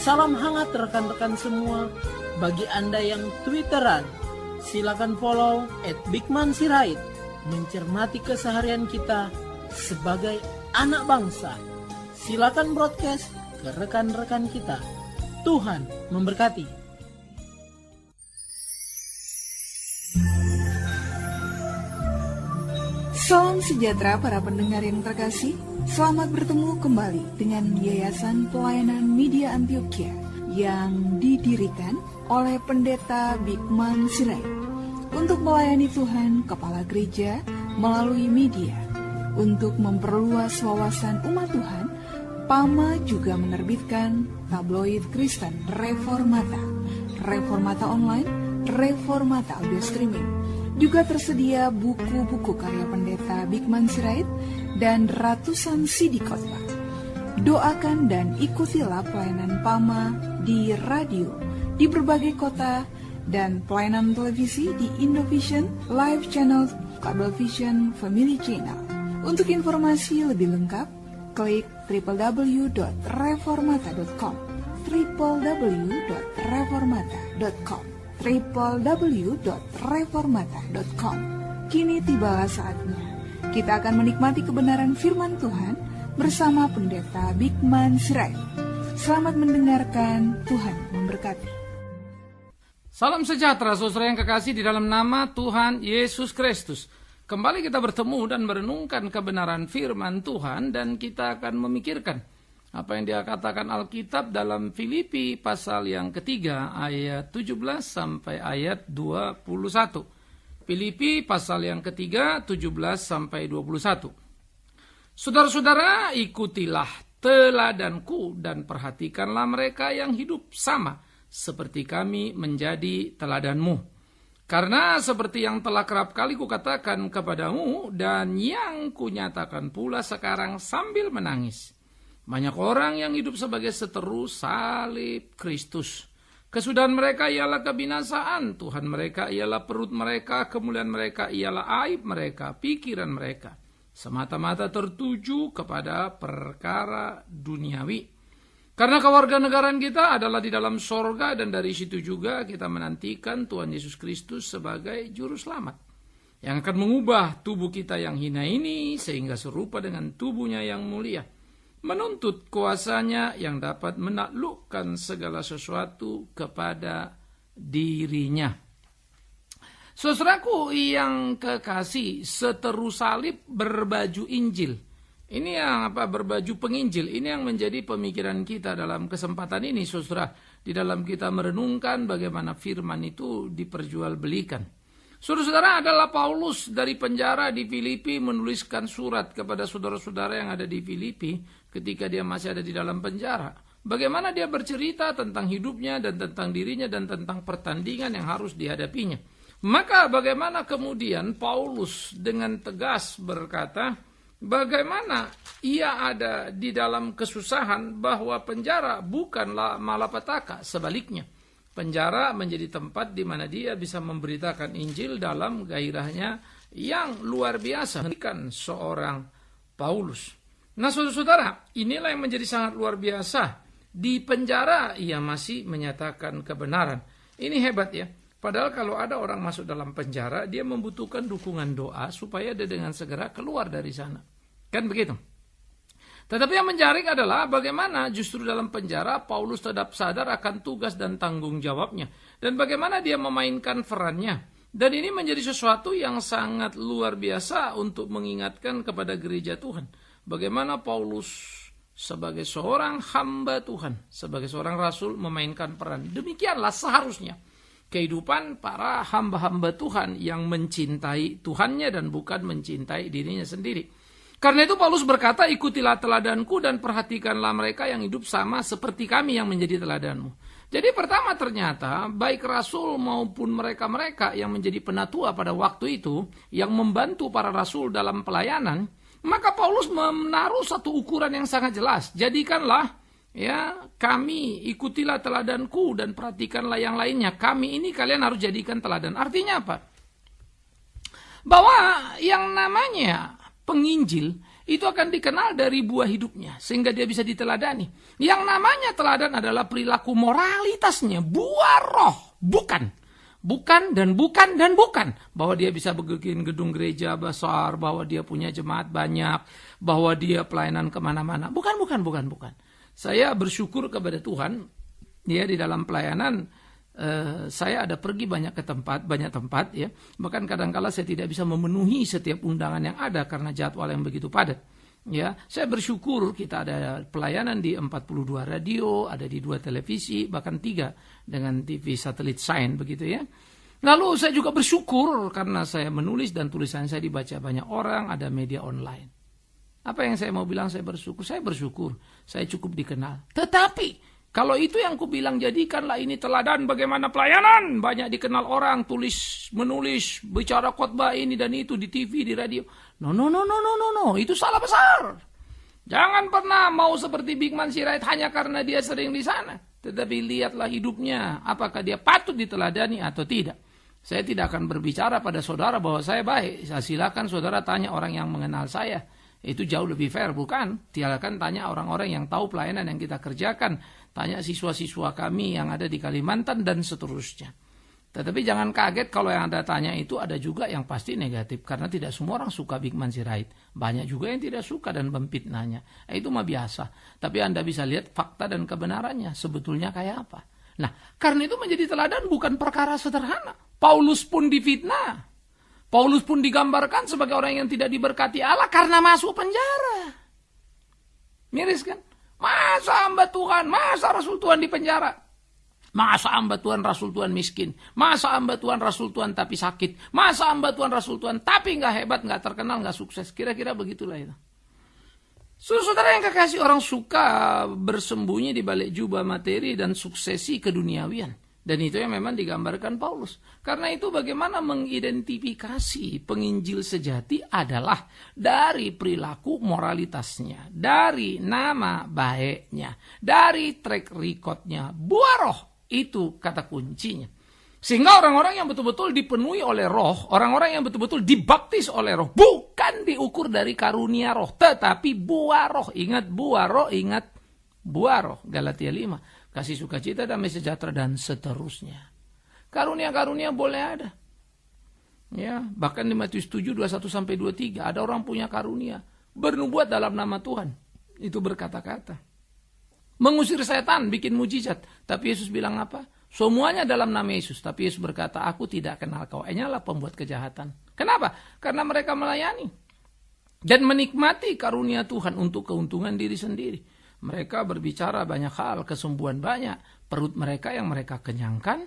Salam hangat rekan-rekan semua. Bagi Anda yang Twitteran, silakan follow @bigmansirait. Mencermati keseharian kita sebagai anak bangsa. Silakan broadcast ke rekan-rekan kita. Tuhan memberkati. Salam sejahtera para pendengar yang terkasih. Selamat bertemu kembali dengan Yayasan Pelayanan Media Antioquia yang didirikan oleh Pendeta Bigman Sirait untuk melayani Tuhan Kepala Gereja melalui media. Untuk memperluas wawasan umat Tuhan, PAMA juga menerbitkan tabloid Kristen Reformata, Reformata Online, Reformata Audio Streaming. Juga tersedia buku-buku karya Pendeta Bigman Sirait dan ratusan CD khotbah. Doakan dan ikutilah pelayanan PAMA di radio di berbagai kota dan pelayanan televisi di Indovision, Live Channel, Cablevision, Family Channel. Untuk informasi lebih lengkap, klik www.reformata.com www.reformata.com www.reformata.com. Kini tibalah saatnya kita akan menikmati kebenaran firman Tuhan bersama Pendeta Bigman Sirait. Selamat mendengarkan, Tuhan memberkati. Salam sejahtera saudara yang kekasih di dalam nama Tuhan Yesus Kristus. Kembali kita bertemu dan merenungkan kebenaran firman Tuhan, dan kita akan memikirkan apa yang dia katakan Alkitab dalam Filipi pasal yang ketiga ayat 17 sampai ayat 21. Filipi pasal yang ketiga 17 sampai 21. Saudara-saudara, ikutilah teladanku dan perhatikanlah mereka yang hidup sama seperti kami menjadi teladanmu. Karena seperti yang telah kerap kali kukatakan kepadamu dan yang kunyatakan pula sekarang sambil menangis. Banyak orang yang hidup sebagai seteru salib Kristus. Kesudahan mereka ialah kebinasaan, Tuhan mereka ialah perut mereka, kemuliaan mereka ialah aib mereka, pikiran mereka semata-mata tertuju kepada perkara duniawi. Karena kewarganegaraan kita adalah di dalam sorga, dan dari situ juga kita menantikan Tuhan Yesus Kristus sebagai juru selamat yang akan mengubah tubuh kita yang hina ini sehingga serupa dengan tubuhnya yang mulia, menuntut kuasanya yang dapat menaklukkan segala sesuatu kepada dirinya. Saudaraku yang kekasih, seteru salib berbaju Injil. Ini yang berbaju penginjil. Ini yang menjadi pemikiran kita dalam kesempatan ini, saudara. Di dalam kita merenungkan bagaimana firman itu diperjualbelikan. Saudara-saudara, adalah Paulus dari penjara di Filipi menuliskan surat kepada saudara-saudara yang ada di Filipi ketika dia masih ada di dalam penjara. Bagaimana dia bercerita tentang hidupnya dan tentang dirinya dan tentang pertandingan yang harus dihadapinya. Maka bagaimana kemudian Paulus dengan tegas berkata, bagaimana ia ada di dalam kesusahan bahwa penjara bukanlah malapetaka, sebaliknya. Penjara menjadi tempat di mana dia bisa memberitakan Injil dalam gairahnya yang luar biasa. Kan seorang Paulus. Nah, saudara-saudara, inilah yang menjadi sangat luar biasa. Di penjara ia masih menyatakan kebenaran. Ini hebat ya. Padahal kalau ada orang masuk dalam penjara, dia membutuhkan dukungan doa supaya dia dengan segera keluar dari sana. Kan begitu? Tetapi yang menjaring adalah bagaimana justru dalam penjara Paulus tetap sadar akan tugas dan tanggung jawabnya. Dan bagaimana dia memainkan perannya. Dan ini menjadi sesuatu yang sangat luar biasa untuk mengingatkan kepada gereja Tuhan. Bagaimana Paulus sebagai seorang hamba Tuhan, sebagai seorang rasul memainkan peran. Demikianlah seharusnya kehidupan para hamba-hamba Tuhan yang mencintai Tuhannya dan bukan mencintai dirinya sendiri. Karena itu Paulus berkata, ikutilah teladanku dan perhatikanlah mereka yang hidup sama seperti kami yang menjadi teladanmu. Jadi pertama ternyata baik rasul maupun mereka-mereka yang menjadi penatua pada waktu itu, yang membantu para rasul dalam pelayanan, maka Paulus menaruh satu ukuran yang sangat jelas. Jadikanlah ya kami, ikutilah teladanku dan perhatikanlah yang lainnya. Kami ini kalian harus jadikan teladan. Artinya apa? Bahwa yang namanya penginjil itu akan dikenal dari buah hidupnya, sehingga dia bisa diteladani. Yang namanya teladan adalah perilaku moralitasnya, buah roh, bukan dan bukan. Bahwa dia bisa bikin gedung gereja besar, bahwa dia punya jemaat banyak, bahwa dia pelayanan kemana-mana. Bukan. Saya bersyukur kepada Tuhan, ya, di dalam pelayanan, saya ada pergi banyak tempat, ya. Bahkan kadang-kala saya tidak bisa memenuhi setiap undangan yang ada karena jadwal yang begitu padat. Ya, saya bersyukur kita ada pelayanan di 42 radio, ada di 2 televisi, bahkan 3 dengan TV satelit Shine begitu ya. Lalu saya juga bersyukur karena saya menulis dan tulisan saya dibaca banyak orang, ada media online. Apa yang saya mau bilang, saya bersyukur, saya cukup dikenal. Tetapi kalau itu yang ku bilang, jadikanlah ini teladan bagaimana pelayanan. Banyak dikenal orang, tulis, menulis, bicara khotbah ini dan itu di TV, di radio. No. Itu salah besar. Jangan pernah mau seperti Bigman Sirait hanya karena dia sering di sana. Tetapi lihatlah hidupnya, apakah dia patut diteladani atau tidak. Saya tidak akan berbicara pada saudara bahwa saya baik. Silakan saudara tanya orang yang mengenal saya. Itu jauh lebih fair, bukan? Silakan tanya orang-orang yang tahu pelayanan yang kita kerjakan. Tanya siswa-siswa kami yang ada di Kalimantan dan seterusnya. Tetapi jangan kaget kalau yang Anda tanya itu ada juga yang pasti negatif. Karena tidak semua orang suka Bigman Sirait. Banyak juga yang tidak suka dan memfitnahnya. Itu mah biasa. Tapi Anda bisa lihat fakta dan kebenarannya. Sebetulnya kayak apa. Nah, karena itu menjadi teladan bukan perkara sederhana. Paulus pun difitnah. Paulus pun digambarkan sebagai orang yang tidak diberkati Allah karena masuk penjara. Miris kan? Masa hamba Tuhan, masa Rasul Tuhan di penjara? Masa hamba Tuhan Rasul Tuhan miskin? Masa hamba Tuhan Rasul Tuhan tapi sakit? Masa hamba Tuhan Rasul Tuhan tapi nggak hebat, nggak terkenal, nggak sukses? Kira-kira begitulah itu. Saudara yang kekasih, orang suka bersembunyi di balik jubah materi dan suksesi keduniawian. Dan itu yang memang digambarkan Paulus. Karena itu bagaimana mengidentifikasi penginjil sejati adalah dari perilaku moralitasnya, dari nama baiknya, dari track recordnya. Buah roh, itu kata kuncinya. Sehingga orang-orang yang betul-betul dipenuhi oleh roh, orang-orang yang betul-betul dibaptis oleh roh, bukan diukur dari karunia roh, tetapi buah roh. Ingat buah roh, ingat buah roh. Galatia 5. Kasih sukacita, damai sejahtera, dan seterusnya. Karunia-karunia boleh ada. Ya, bahkan di Matius 7, 21-23, ada orang punya karunia. Bernubuat dalam nama Tuhan. Itu berkata-kata. Mengusir setan, bikin mujizat. Tapi Yesus bilang apa? Semuanya dalam nama Yesus. Tapi Yesus berkata, aku tidak kenal kau. Hanyalah pembuat kejahatan. Kenapa? Karena mereka melayani. Dan menikmati karunia Tuhan untuk keuntungan diri sendiri. Mereka berbicara banyak hal, kesembuhan banyak. Perut mereka yang mereka kenyangkan,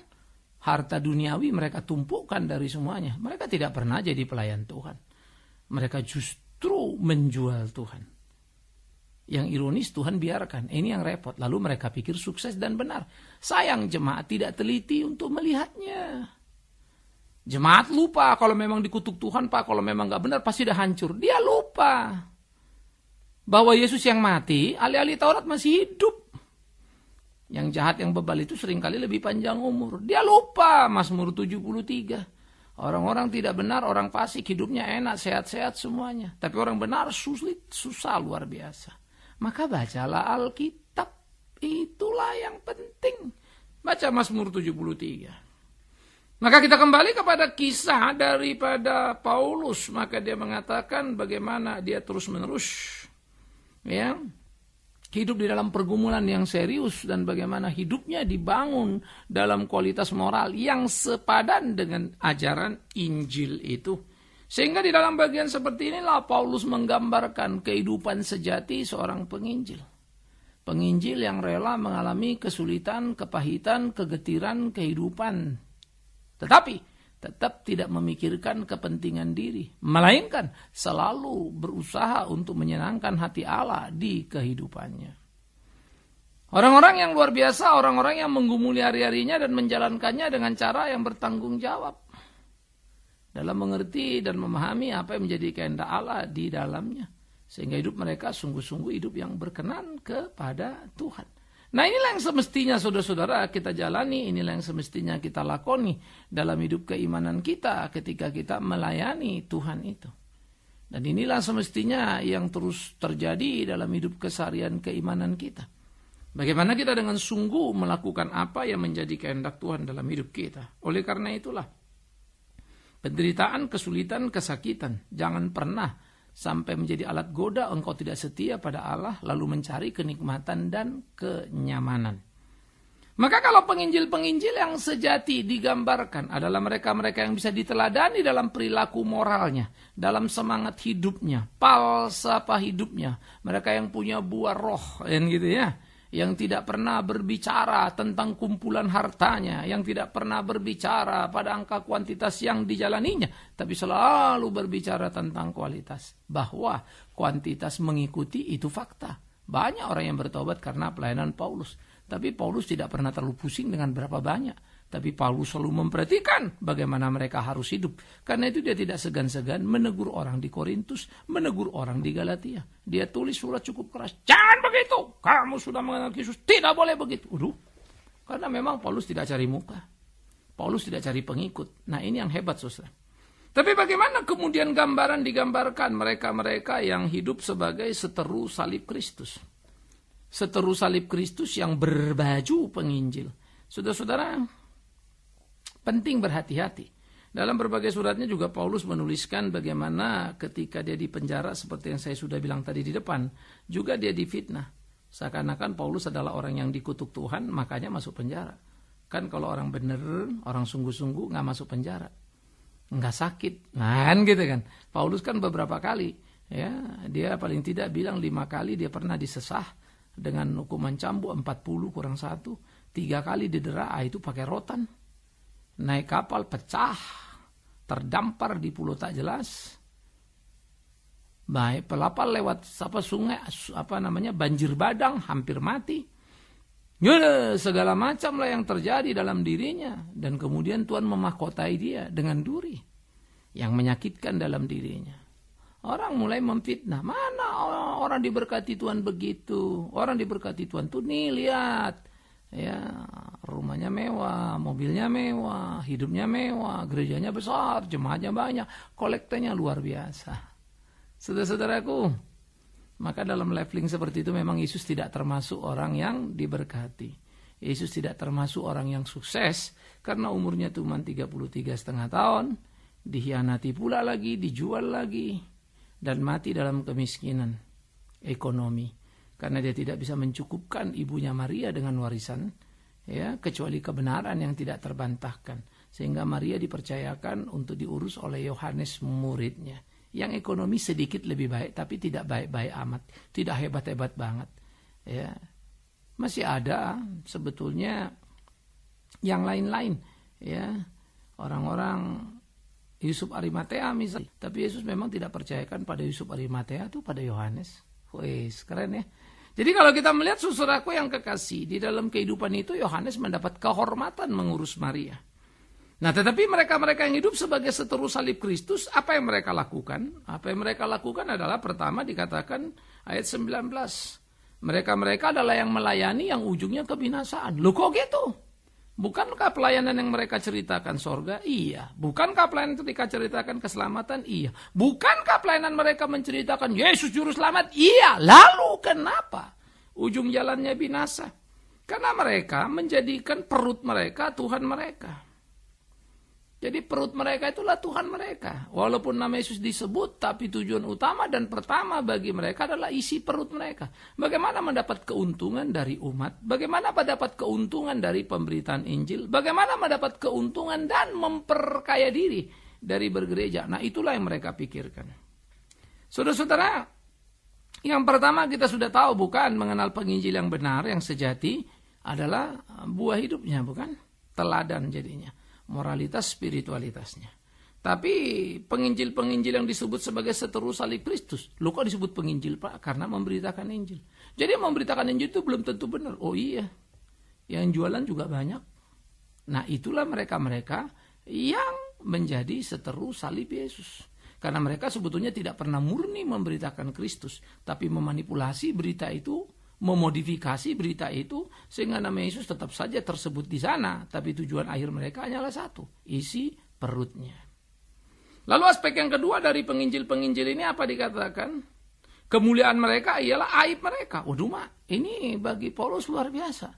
harta duniawi mereka tumpukkan dari semuanya. Mereka tidak pernah jadi pelayan Tuhan. Mereka justru menjual Tuhan. Yang ironis Tuhan biarkan. Ini yang repot. Lalu mereka pikir sukses dan benar. Sayang jemaat tidak teliti untuk melihatnya. Jemaat lupa kalau memang dikutuk Tuhan, Pak, kalau memang gak benar pasti dah hancur. Dia lupa bahwa Yesus yang mati, alih-alih Taurat masih hidup. Yang jahat, yang bebal itu seringkali lebih panjang umur. Dia lupa Mazmur 73. Orang-orang tidak benar, orang fasik, hidupnya enak, sehat-sehat semuanya. Tapi orang benar sulit, susah luar biasa. Maka bacalah Alkitab. Itulah yang penting. Baca Mazmur 73. Maka kita kembali kepada kisah daripada Paulus. Maka dia mengatakan bagaimana dia terus-menerus ya, hidup di dalam pergumulan yang serius dan bagaimana hidupnya dibangun dalam kualitas moral yang sepadan dengan ajaran Injil itu. Sehingga di dalam bagian seperti inilah Paulus menggambarkan kehidupan sejati seorang penginjil. Penginjil yang rela mengalami kesulitan, kepahitan, kegetiran kehidupan. Tetapi tetap tidak memikirkan kepentingan diri, melainkan selalu berusaha untuk menyenangkan hati Allah di kehidupannya. Orang-orang yang luar biasa, orang-orang yang menggumuli hari-harinya dan menjalankannya dengan cara yang bertanggung jawab. Dalam mengerti dan memahami apa yang menjadi kehendak Allah di dalamnya. Sehingga hidup mereka sungguh-sungguh hidup yang berkenan kepada Tuhan. Nah, inilah yang semestinya saudara-saudara kita jalani, inilah yang semestinya kita lakoni dalam hidup keimanan kita ketika kita melayani Tuhan itu. Dan inilah semestinya yang terus terjadi dalam hidup keseharian keimanan kita. Bagaimana kita dengan sungguh melakukan apa yang menjadi kehendak Tuhan dalam hidup kita. Oleh karena itulah, penderitaan, kesulitan, kesakitan, jangan pernah sampai menjadi alat goda engkau tidak setia pada Allah, lalu mencari kenikmatan dan kenyamanan. Maka kalau penginjil-penginjil yang sejati digambarkan adalah mereka-mereka yang bisa diteladani dalam perilaku moralnya, dalam semangat hidupnya, falsafah hidupnya, mereka yang punya buah roh, gitu ya, yang tidak pernah berbicara tentang kumpulan hartanya, yang tidak pernah berbicara pada angka kuantitas yang dijalaninya, tapi selalu berbicara tentang kualitas, bahwa kuantitas mengikuti itu fakta. Banyak orang yang bertobat karena pelayanan Paulus. Tapi Paulus tidak pernah terlalu pusing dengan berapa banyak. Tapi Paulus selalu memperhatikan bagaimana mereka harus hidup. Karena itu dia tidak segan-segan menegur orang di Korintus, menegur orang di Galatia. Dia tulis surat cukup keras. Jangan begitu, kamu sudah mengenal Yesus, tidak boleh begitu. Karena memang Paulus tidak cari muka. Paulus tidak cari pengikut. Nah, ini yang hebat, saudara. Tapi bagaimana kemudian gambaran digambarkan mereka-mereka yang hidup sebagai seteru salib Kristus. Seteru salib Kristus yang berbaju penginjil. Saudara-saudara, penting berhati-hati. Dalam berbagai suratnya juga Paulus menuliskan bagaimana ketika dia di penjara, seperti yang saya sudah bilang tadi di depan, juga dia difitnah. Seakan-akan Paulus adalah orang yang dikutuk Tuhan, makanya masuk penjara. Kan kalau orang bener, orang sungguh-sungguh nggak masuk penjara, nggak sakit, kan gitu kan. Paulus kan beberapa kali, ya, dia paling tidak bilang 5 kali dia pernah disesah dengan hukuman cambuk 40 kurang 1, 3 kali didera, itu pakai rotan, naik kapal pecah, terdampar di pulau tak jelas, baik pelapal lewat sungai banjir badang, hampir mati, segala macam lah yang terjadi dalam dirinya, dan kemudian Tuhan memahkotai dia dengan duri yang menyakitkan dalam dirinya. Orang mulai memfitnah, mana orang diberkati Tuhan begitu? Orang diberkati Tuhan tuh nih, lihat, ya, rumahnya mewah, mobilnya mewah, hidupnya mewah, gerejanya besar, jemaatnya banyak, kolektanya luar biasa. Saudara-saudaraku, maka dalam leveling seperti itu memang Yesus tidak termasuk orang yang diberkati. Yesus tidak termasuk orang yang sukses karena umurnya cuma 33,5 tahun, dihianati pula lagi, dijual lagi, dan mati dalam kemiskinan ekonomi karena dia tidak bisa mencukupkan ibunya Maria dengan warisan, ya, kecuali kebenaran yang tidak terbantahkan, sehingga Maria dipercayakan untuk diurus oleh Yohanes muridnya yang ekonomi sedikit lebih baik tapi tidak baik-baik amat, tidak hebat-hebat banget, ya. Masih ada sebetulnya yang lain-lain, ya, orang-orang Yusuf Arimatea misalnya. Tapi Yesus memang tidak percayakan pada Yusuf Arimatea, itu pada Yohanes. Wes, keren ya. Jadi kalau kita melihat saudaraku yang kekasih, di dalam kehidupan itu Yohanes mendapat kehormatan mengurus Maria. Nah, tetapi mereka-mereka yang hidup sebagai seteru salib Kristus, apa yang mereka lakukan? Apa yang mereka lakukan adalah pertama dikatakan ayat 19. Mereka-mereka adalah yang melayani yang ujungnya kebinasaan. Loh kok gitu? Bukankah pelayanan yang mereka ceritakan sorga? Iya. Bukankah pelayanan ketika ceritakan keselamatan? Iya. Bukankah pelayanan mereka menceritakan Yesus Juru Selamat? Iya. Lalu kenapa ujung jalannya binasa? Karena mereka menjadikan perut mereka Tuhan mereka. Jadi perut mereka itulah Tuhan mereka. Walaupun nama Yesus disebut, tapi tujuan utama dan pertama bagi mereka adalah isi perut mereka. Bagaimana mendapat keuntungan dari umat? Bagaimana mendapat keuntungan dari pemberitaan Injil? Bagaimana mendapat keuntungan dan memperkaya diri dari bergereja? Nah, itulah yang mereka pikirkan. Saudara-saudara, yang pertama kita sudah tahu bukan mengenal penginjil yang benar, yang sejati adalah buah hidupnya, bukan? Teladan jadinya. Moralitas spiritualitasnya. Tapi penginjil-penginjil yang disebut sebagai seteru salib Kristus, lo kok disebut penginjil Pak? Karena memberitakan Injil. Jadi memberitakan Injil itu belum tentu benar. Oh iya, yang jualan juga banyak. Nah, itulah mereka-mereka yang menjadi seteru salib Yesus. Karena mereka sebetulnya tidak pernah murni memberitakan Kristus, tapi memanipulasi berita itu, memodifikasi berita itu sehingga nama Yesus tetap saja tersebut di sana, tapi tujuan akhir mereka hanyalah satu, isi perutnya. Lalu aspek yang kedua dari penginjil-penginjil ini apa dikatakan? Kemuliaan mereka ialah aib mereka. Waduh mak, ini bagi Paulus luar biasa.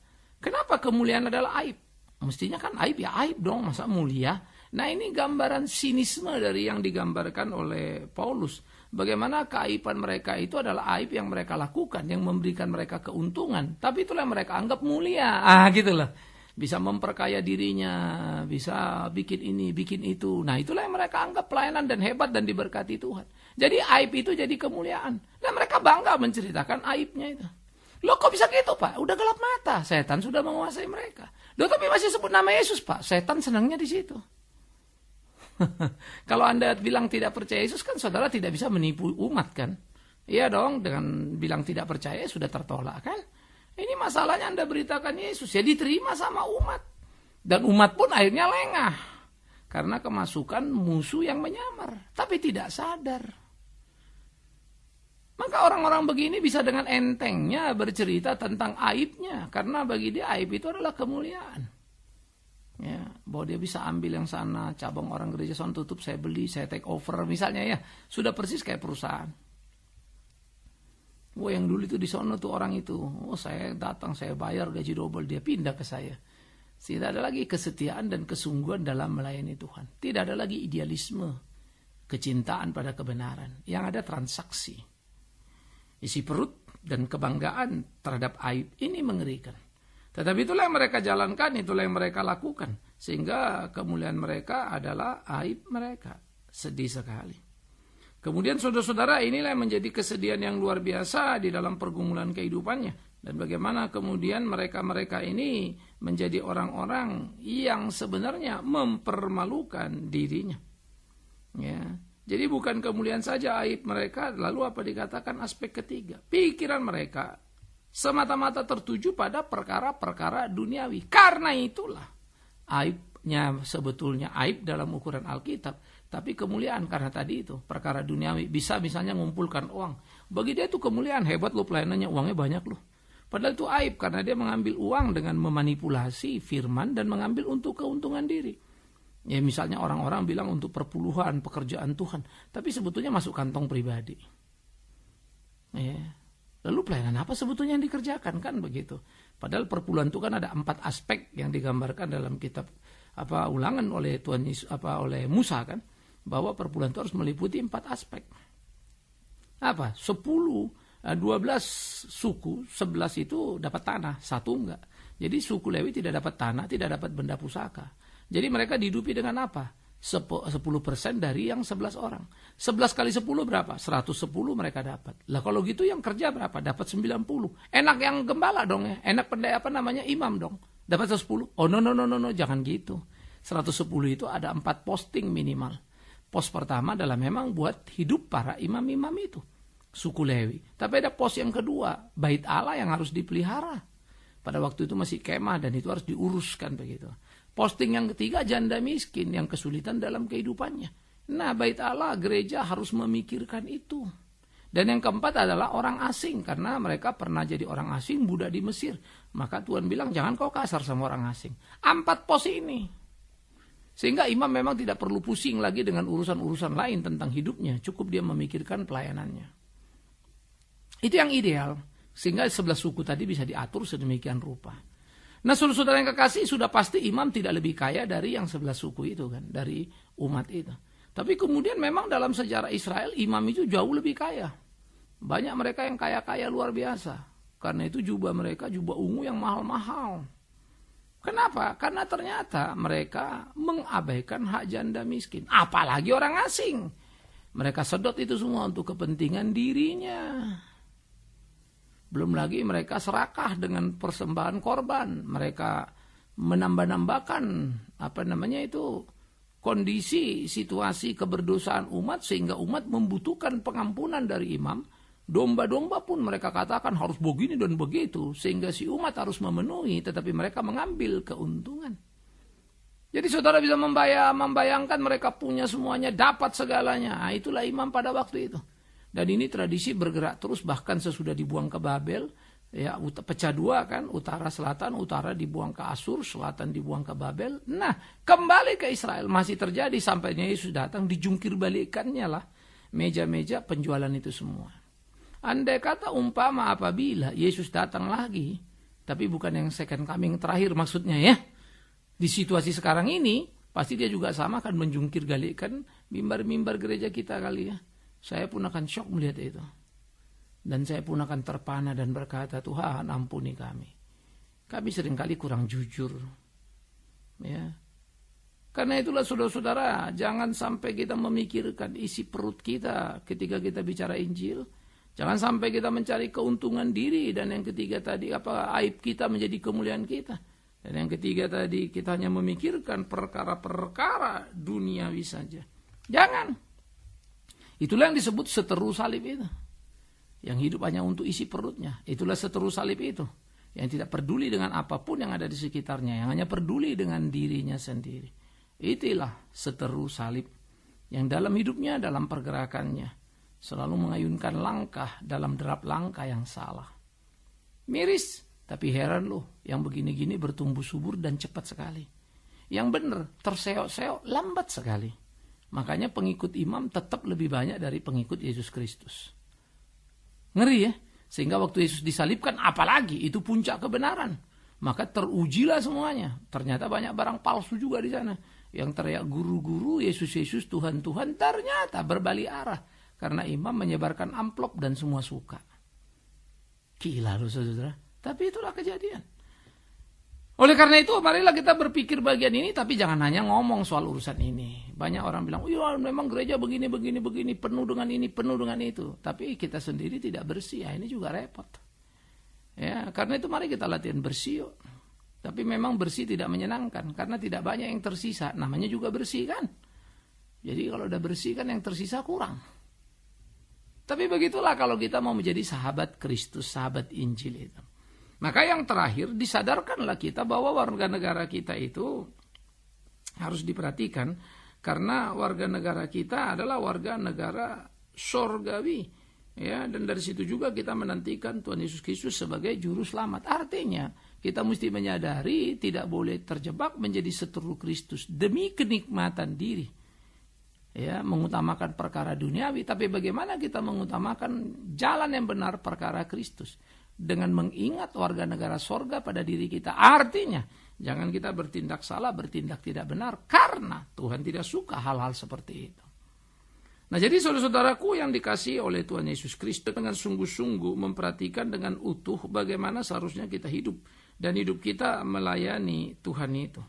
Kenapa kemuliaan adalah aib? Mestinya kan aib ya aib dong, masa mulia? Nah ini gambaran sinisme dari yang digambarkan oleh Paulus. Bagaimana keaiban mereka itu adalah aib yang mereka lakukan, yang memberikan mereka keuntungan. Tapi itulah yang mereka anggap mulia. Gitu loh. Bisa memperkaya dirinya, bisa bikin ini, bikin itu. Nah itulah yang mereka anggap pelayanan dan hebat dan diberkati Tuhan. Jadi aib itu jadi kemuliaan. Dan mereka bangga menceritakan aibnya itu. Loh kok bisa gitu Pak? Udah gelap mata, setan sudah menguasai mereka. Loh tapi masih sebut nama Yesus Pak, setan senangnya di situ. Kalau Anda bilang tidak percaya Yesus kan saudara tidak bisa menipu umat kan? Iya dong, dengan bilang tidak percaya sudah tertolak kan? Ini masalahnya Anda beritakan Yesus, ya diterima sama umat. Dan umat pun akhirnya lengah. Karena kemasukan musuh yang menyamar. Tapi tidak sadar. Maka orang-orang begini bisa dengan entengnya bercerita tentang aibnya. Karena bagi dia aib itu adalah kemuliaan. Ya, bahwa dia bisa ambil yang sana, cabang orang gereja sana tutup, saya beli, saya take over. Misalnya ya, sudah persis kayak perusahaan. Wah yang dulu itu di sana tuh orang itu, saya datang, saya bayar gaji double, dia pindah ke saya. Tidak ada lagi kesetiaan dan kesungguhan dalam melayani Tuhan. Tidak ada lagi idealisme, kecintaan pada kebenaran. Yang ada transaksi. Isi perut dan kebanggaan terhadap aib ini mengerikan. Tetapi itulah yang mereka jalankan, itulah yang mereka lakukan. Sehingga kemuliaan mereka adalah aib mereka. Sedih sekali. Kemudian saudara-saudara inilah yang menjadi kesedihan yang luar biasa di dalam pergumulan kehidupannya. Dan bagaimana kemudian mereka-mereka ini menjadi orang-orang yang sebenarnya mempermalukan dirinya. Ya. Jadi bukan kemuliaan saja aib mereka, lalu apa dikatakan aspek ketiga. Pikiran mereka semata-mata tertuju pada perkara-perkara duniawi. Karena itulah aibnya sebetulnya aib dalam ukuran Alkitab. Tapi kemuliaan karena tadi itu perkara duniawi. Bisa misalnya ngumpulkan uang. Bagi dia itu kemuliaan, hebat lo pelayanannya, uangnya banyak lo. Padahal itu aib karena dia mengambil uang dengan memanipulasi firman dan mengambil untuk keuntungan diri. Ya misalnya orang-orang bilang untuk perpuluhan, pekerjaan Tuhan. Tapi sebetulnya masuk kantong pribadi. Ya. Lalu pelayanan apa sebetulnya yang dikerjakan kan begitu. Padahal perpuluhan itu kan ada 4 aspek yang digambarkan dalam kitab Ulangan oleh Tuhan Yesus, oleh Musa kan. Bahwa perpuluhan itu harus meliputi 4 aspek. 12 suku, 11 itu dapat tanah, 1 enggak. Jadi suku Lewi tidak dapat tanah, tidak dapat benda pusaka. Jadi mereka dihidupi dengan apa? 10% dari yang 11 orang. 11 kali 10 berapa? 110 mereka dapat. Lah kalau gitu yang kerja berapa? Dapat 90. Enak yang gembala dong ya. Enak imam dong. Dapat 110. Oh no, jangan gitu. 110 itu ada 4 posting minimal. Pos pertama adalah memang buat hidup para imam-imam itu. Suku Lewi. Tapi ada pos yang kedua. Bait Allah yang harus dipelihara. Pada waktu itu masih kemah dan itu harus diuruskan begitu. Posting yang ketiga janda miskin yang kesulitan dalam kehidupannya. Nah bait Allah gereja harus memikirkan itu. Dan yang keempat adalah orang asing. Karena mereka pernah jadi orang asing budak di Mesir. Maka Tuhan bilang jangan kau kasar sama orang asing. 4 pos ini. Sehingga imam memang tidak perlu pusing lagi dengan urusan-urusan lain tentang hidupnya. Cukup dia memikirkan pelayanannya. Itu yang ideal. Sehingga 11 suku tadi bisa diatur sedemikian rupa. Nah saudara-saudara yang kekasih sudah pasti imam tidak lebih kaya dari yang 11 suku itu kan. Dari umat itu. Tapi kemudian memang dalam sejarah Israel imam itu jauh lebih kaya. Banyak mereka yang kaya-kaya luar biasa. Karena itu jubah mereka jubah ungu yang mahal-mahal. Kenapa? Karena ternyata mereka mengabaikan hak janda miskin. Apalagi orang asing. Mereka sedot itu semua untuk kepentingan dirinya. Belum lagi mereka serakah dengan persembahan korban. Mereka menambah-nambahkan kondisi situasi keberdosaan umat sehingga umat membutuhkan pengampunan dari imam. Domba-domba pun mereka katakan harus begini dan begitu. Sehingga si umat harus memenuhi. Tetapi mereka mengambil keuntungan. Jadi saudara bisa membayangkan mereka punya semuanya. Dapat segalanya. Nah, itulah imam pada waktu itu. Dan ini tradisi bergerak terus. Bahkan sesudah dibuang ke Babel. Ya, pecah dua kan, utara selatan, utara dibuang ke Asur, selatan dibuang ke Babel. Nah, kembali ke Israel masih terjadi sampainya Yesus datang, dijungkir balikannya lah meja-meja penjualan itu semua. Andai kata umpama apabila Yesus datang lagi, tapi bukan yang second coming terakhir maksudnya ya. Di situasi sekarang ini, pasti dia juga sama akan menjungkir balikan mimbar-mimbar gereja kita kali ya. Saya pun akan syok melihat itu. Dan saya pun akan terpana dan berkata, Tuhan ampuni kami. Kami seringkali kurang jujur. Ya. Karena itulah saudara-saudara, jangan sampai kita memikirkan isi perut kita ketika kita bicara Injil. Jangan sampai kita mencari keuntungan diri. Dan yang ketiga tadi, aib kita menjadi kemuliaan kita. Dan yang ketiga tadi, kita hanya memikirkan perkara-perkara duniawi saja. Jangan. Itulah yang disebut seteru salib itu. Yang hidup hanya untuk isi perutnya. Itulah seteru salib itu. Yang tidak peduli dengan apapun yang ada di sekitarnya. Yang hanya peduli dengan dirinya sendiri. Itulah seteru salib. Yang dalam hidupnya, dalam pergerakannya, selalu mengayunkan langkah dalam derap langkah yang salah. Miris, tapi heran loh. Yang begini-gini bertumbuh subur dan cepat sekali. Yang benar, terseok-seok, lambat sekali. Makanya pengikut imam tetap lebih banyak dari pengikut Yesus Kristus. Ngeri ya, sehingga waktu Yesus disalibkan apalagi itu puncak kebenaran. Maka terujilah semuanya. Ternyata banyak barang palsu juga di sana. Yang teriak guru-guru, Yesus-Yesus, Tuhan-Tuhan, ternyata berbalik arah. Karena imam menyebarkan amplop dan semua suka. Gila loh saudara. Tapi itulah kejadian. Oleh karena itu, marilah kita berpikir bagian ini, tapi jangan hanya ngomong soal urusan ini. Banyak orang bilang, iya memang gereja begini, penuh dengan ini, penuh dengan itu. Tapi kita sendiri tidak bersih, ya ini juga repot. Ya, karena itu mari kita latihan bersih yuk. Tapi memang bersih tidak menyenangkan, karena tidak banyak yang tersisa. Namanya juga bersih kan. Jadi kalau udah bersih kan yang tersisa kurang. Tapi begitulah kalau kita mau menjadi sahabat Kristus, sahabat Injil itu. Maka yang terakhir, disadarkanlah kita bahwa warga negara kita itu harus diperhatikan. Karena warga negara kita adalah warga negara sorgawi. Ya, dan dari situ juga kita menantikan Tuhan Yesus Kristus sebagai juru selamat. Artinya, kita mesti menyadari tidak boleh terjebak menjadi seteru Kristus demi kenikmatan diri. Ya, mengutamakan perkara duniawi. Tapi bagaimana kita mengutamakan jalan yang benar perkara Kristus? Dengan mengingat warga negara sorga pada diri kita. Artinya, jangan kita bertindak salah, bertindak tidak benar. Karena Tuhan tidak suka hal-hal seperti itu. Nah jadi saudara-saudaraku yang dikasihi oleh Tuhan Yesus Kristus, dengan sungguh-sungguh memperhatikan dengan utuh bagaimana seharusnya kita hidup. Dan hidup kita melayani Tuhan itu.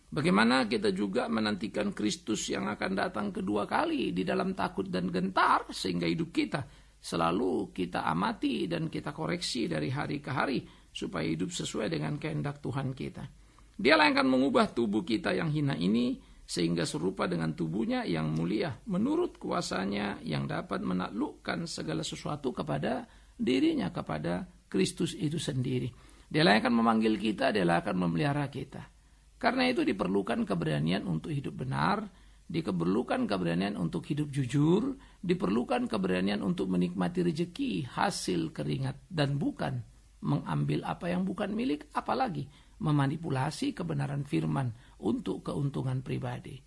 Bagaimana kita juga menantikan Kristus yang akan datang kedua kali di dalam takut dan gentar. Sehingga hidup kita selalu kita amati dan kita koreksi dari hari ke hari supaya hidup sesuai dengan kehendak Tuhan kita. Dialah yang akan mengubah tubuh kita yang hina ini sehingga serupa dengan tubuhnya yang mulia menurut kuasanya yang dapat menaklukkan segala sesuatu kepada dirinya, kepada Kristus itu sendiri. Dialah yang akan memanggil kita, dialah akan memelihara kita. Karena itu diperlukan keberanian untuk hidup benar, diperlukan keberanian untuk hidup jujur, diperlukan keberanian untuk menikmati rezeki hasil keringat dan bukan mengambil apa yang bukan milik, apalagi memanipulasi kebenaran firman untuk keuntungan pribadi.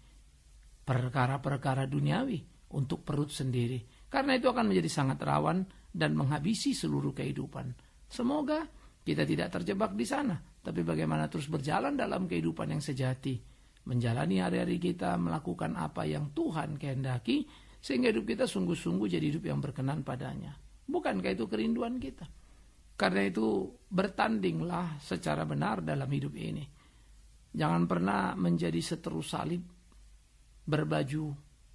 Perkara-perkara duniawi untuk perut sendiri. Karena itu akan menjadi sangat rawan dan menghabisi seluruh kehidupan. Semoga kita tidak terjebak di sana, tapi bagaimana terus berjalan dalam kehidupan yang sejati. Menjalani hari-hari kita, melakukan apa yang Tuhan kehendaki, sehingga hidup kita sungguh-sungguh jadi hidup yang berkenan padanya. Bukankah itu kerinduan kita? Karena itu bertandinglah secara benar dalam hidup ini. Jangan pernah menjadi seteru salib berbaju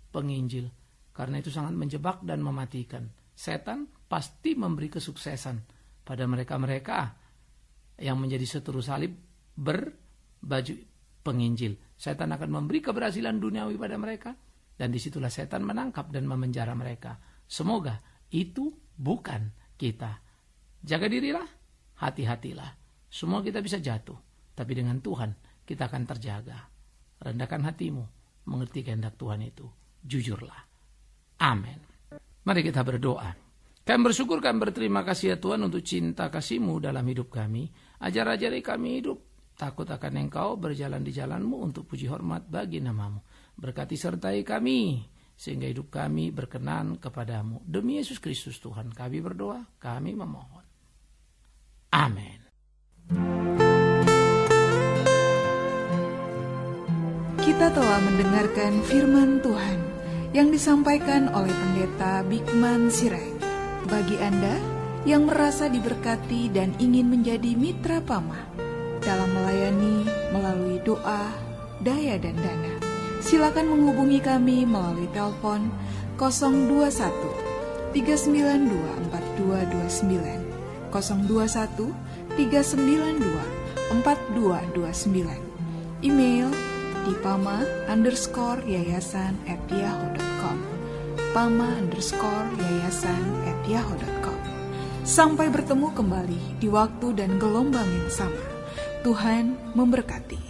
penginjil. Karena itu sangat menjebak dan mematikan. Setan pasti memberi kesuksesan pada mereka-mereka yang menjadi seteru salib berbaju penginjil. Setan akan memberi keberhasilan duniawi pada mereka. Dan disitulah setan menangkap dan memenjara mereka. Semoga itu bukan kita. Jaga dirilah, hati-hatilah. Semua kita bisa jatuh. Tapi dengan Tuhan kita akan terjaga. Rendahkan hatimu, mengerti kehendak Tuhan itu. Jujurlah. Amin. Mari kita berdoa. Kami bersyukur, kami berterima kasih ya Tuhan untuk cinta kasih-Mu dalam hidup kami. Ajar-ajari kami hidup takut akan Engkau, berjalan di jalan-Mu untuk puji hormat bagi nama-Mu. Berkati sertai kami, sehingga hidup kami berkenan kepadamu. Demi Yesus Kristus Tuhan kami berdoa, kami memohon. Amin. Kita telah mendengarkan firman Tuhan yang disampaikan oleh Pendeta Bigman Sirait. Bagi Anda yang merasa diberkati dan ingin menjadi mitra Pama dalam melayani melalui doa, daya dan dana, silakan menghubungi kami melalui telepon 021 392 4229, 021 392 4229. Email di pama_yayasan@yahoo.com, pama_yayasan@yahoo.com. Sampai bertemu kembali di waktu dan gelombang yang sama. Tuhan memberkati.